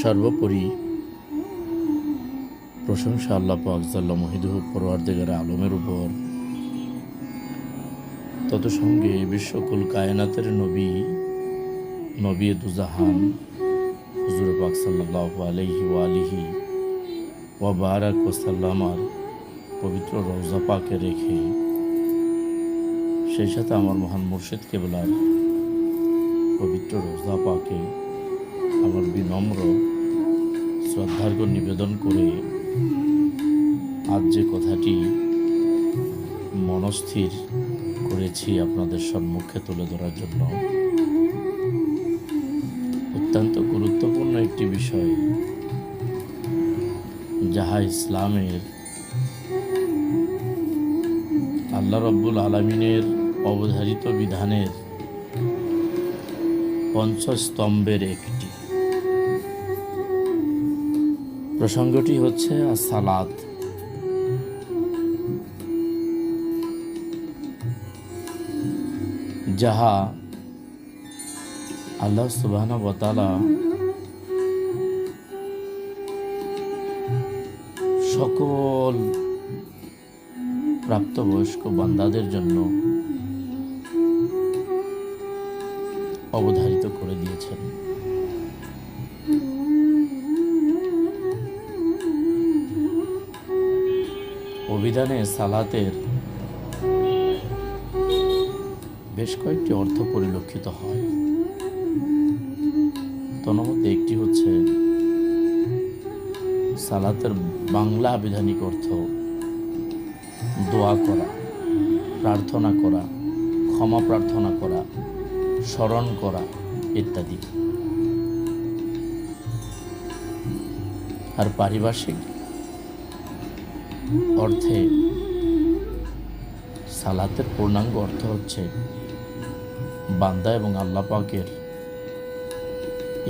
সর্বোপরি প্রশংসা আল্লাহ পাক জাল্লা মুহিদুহু পরওয়ারদিগার আলমের উপর, তত সঙ্গে বিশ্বকুল কায়নাতের নবী দুজাহান হুজুর পাক সাল্লাল্লাহু আলাইহি ওয়া আলিহি ওয়া বারাক ওয়া সাল্লামার পবিত্র রওজা পাকে রেখে, সেই সাথে আমার মহান মুর্শিদ কেবলার পবিত্র রওজা পাকে আমার বিনম্র শ্রদ্ধার্ঘ্য নিবেদন করে আজ যে কথাটি মনস্থির করেছি আপনাদের সম্মুখে তুলে ধরার জন্য, অত্যন্ত গুরুত্বপূর্ণ একটি বিষয়, যাহা ইসলামের আল্লাহ রব্বুল আলামিনের অবধারিত বিধানের পঞ্চস্তম্ভের একটি। প্রসঙ্গটি হচ্ছে সালাত। যাহা আল্লাহ সুবহানাহু ওয়া তাআলা সকল প্রাপ্তবয়স্ক বান্দাদের জন্য অবধারিত করে দিয়েছেন। অভিধানে সালাতের বেশ কয়েকটি অর্থ পরিলক্ষিত হয়। তন্মধ্যে একটি হচ্ছে সালাতের বাংলা আবিধানিক অর্থ দোয়া করা, প্রার্থনা করা, ক্ষমা প্রার্থনা করা, স্মরণ করা ইত্যাদি। আর পারিভাষিক অর্থে সালাতের পূর্ণাঙ্গ অর্থ হচ্ছে বান্দা এবং আল্লাহ পাকের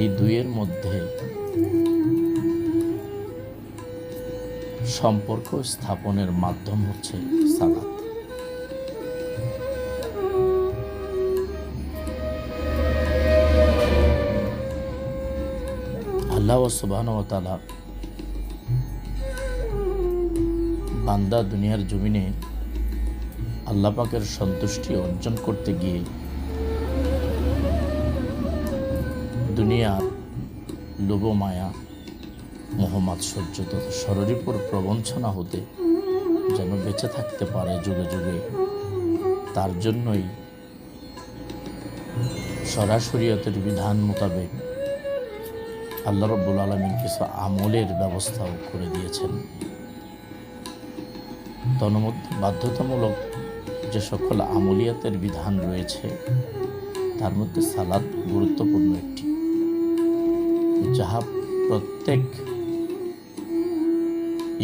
এই দুইয়ের মধ্যে সম্পর্ক স্থাপনের মাধ্যম হচ্ছে সালাত। আল্লাহ সুবহানাহু ওয়া তাআলা বান্দা দুনিয়ার জমিনে আল্লাহ পাকের সন্তুষ্টি অর্জন করতে গিয়ে দুনিয়ার লোভ মায়া মোহমাৎসর্য তথা শরীরপুর প্রবঞ্চনা হতে যেন বেঁচে থাকতে পারে যুগে যুগে, তার জন্যই শরীয়তের বিধান মোতাবেক আল্লাহ রাব্বুল আলামিন কিছু আমলের ব্যবস্থাও করে দিয়েছেন। তন্মধ্যে বাধ্যতামূলক যে সকল আমলিয়াতের বিধান রয়েছে তার মধ্যে সালাত গুরুত্বপূর্ণ একটি, যাহা প্রত্যেক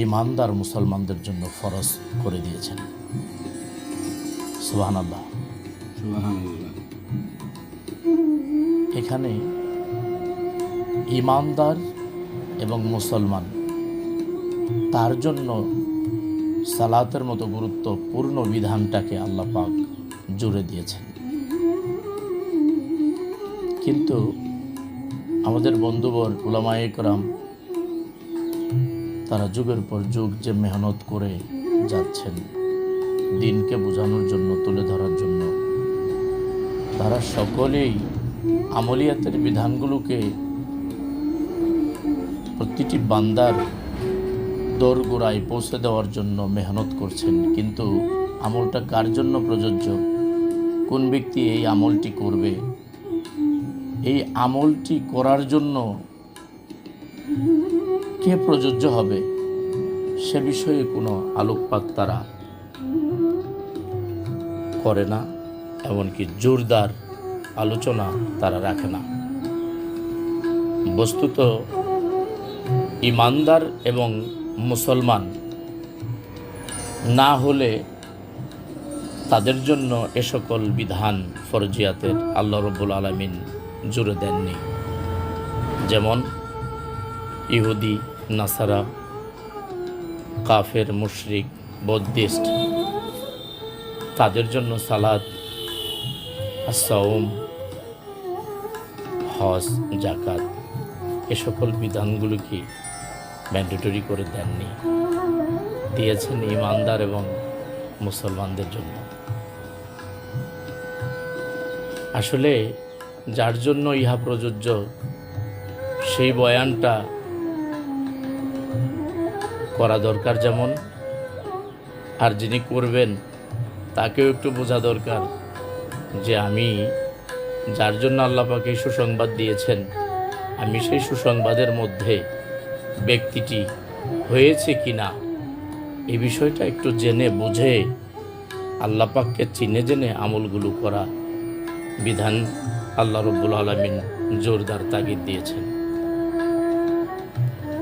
ঈমানদার মুসলমানদের জন্য ফরজ করে দিয়েছেন। সুবহানাল্লাহ। এখানে ঈমানদার এবং মুসলমান তার জন্য সালাতের মতো গুরুত্বপূর্ণ বিধানটাকে আল্লাহ পাক জুড়ে দিয়েছেন। কিন্তু আমাদের বন্ধুবর উলামায়ে কেরাম তারা যুগের পর যুগ যে মেহনত করে যাচ্ছেন দিনকে বোঝানোর জন্য, তুলে ধরার জন্য, তারা সকলেই আমলিয়াতের বিধানগুলোকে প্রতিটি বান্দার দোরগোড়ায় পৌঁছে দেওয়ার জন্য মেহনত করছেন। কিন্তু আমলটা কার জন্য প্রযোজ্য, কোন ব্যক্তি এই আমলটি করবে, এই আমলটি করার জন্য কে প্রযোজ্য হবে, সে বিষয়ে কোনো আলোকপাত তারা করে না, এমনকি জোরদার আলোচনা তারা রাখে না। বস্তুত ঈমানদার এবং মুসলমান না হলে তাদের জন্য এ সকল বিধান ফরজিয়াতের আল্লাহ রাব্বুল আলামিন জুড়ে দেননি। যেমন ইহুদি, নাসারা, কাফের, মুশরিক, বৌদ্ধিস্ট, তাদের জন্য সালাত, সাওম, হজ, জাকাত এ সকল বিধানগুলোকে ম্যান্ডেটরি করে দেননি, দিয়েছেন ইমানদার এবং মুসলমানদের জন্য। আসলে যার জন্য ইহা প্রযোজ্য সেই বয়ানটা করা দরকার যেমন, আর যিনি করবেন তাকেও একটু বোঝা দরকার যে আমি যার জন্য আল্লাহ পাক এই সুসংবাদ দিয়েছেন, আমি সেই সুসংবাদের মধ্যে ব্যক্তিটি হয়েছে কি না এই বিষয়টা একটু জেনে বুঝে আল্লাহ পাককে চিনে জেনে আমলগুলো করা বিধান আল্লাহ রব্বুল আলামিন জোরদার তাগিদ দিয়েছেন।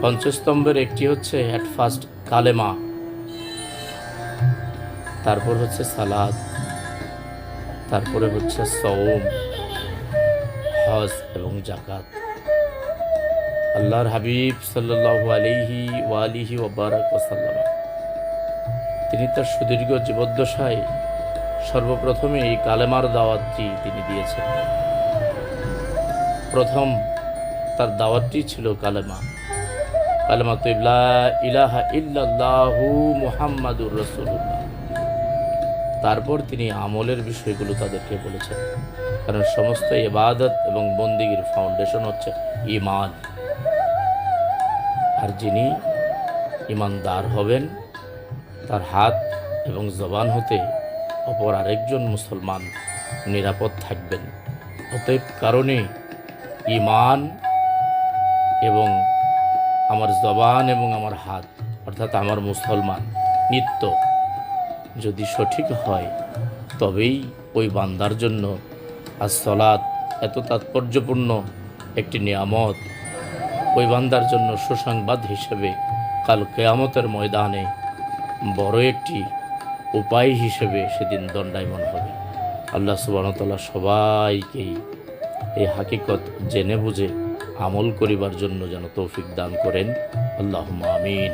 পঞ্চস্তম্ভের একটি হচ্ছে অ্যাট ফার্স্ট কালেমা, তারপর হচ্ছে সালাত, তারপরে হচ্ছে সওম, হজ এবং যাকাত। আল্লাহর হাবিব সাল্লাল্লাহু আলাইহি ওয়া আলিহি ওয়া বারাক ওয়া সাল্লাম তিনি তার সুদীর্ঘ জীবদ্দশায় সর্বপ্রথমে এই কালেমার দাওয়াতটি তিনি দিয়েছেন। প্রথম তার দাওয়াতটি ছিল কালেমা, কালেমাতু লা ইলাহা ইল্লাল্লাহু মুহাম্মাদুর রাসূলুল্লাহ। তারপর তিনি আমলের বিষয়গুলো তাদেরকে বলেছেন, কারণ সমস্ত ইবাদত এবং বন্দেগীর ফাউন্ডেশন হচ্ছে ঈমান। আর যিনি ঈমানদার হবেন তার হাত এবং জবান হতে অপর আরেকজন মুসলমান নিরাপদ থাকবেন। অতএব কারণে ঈমান এবং আমার জবান এবং আমার হাত অর্থাৎ আমার মুসলমান নিত্য যদি সঠিক হয় তবেই ওই বান্দার জন্য আসসালাত এত তাৎপর্যপূর্ণ একটি নিয়ামত ওই বান্দার জন্য সুসংবাদ হিসেবে কাল কিয়ামতের ময়দানে বড় একটি উপায় হিসেবে সেদিন দণ্ডায়মান হবে। আল্লাহ সুবহানাহু ওয়া তাআলা সবাইকেই এই হাকিকত জেনে বুঝে আমল করিবার জন্য যেন তৌফিক দান করেন। আল্লাহুম্মা আমিন।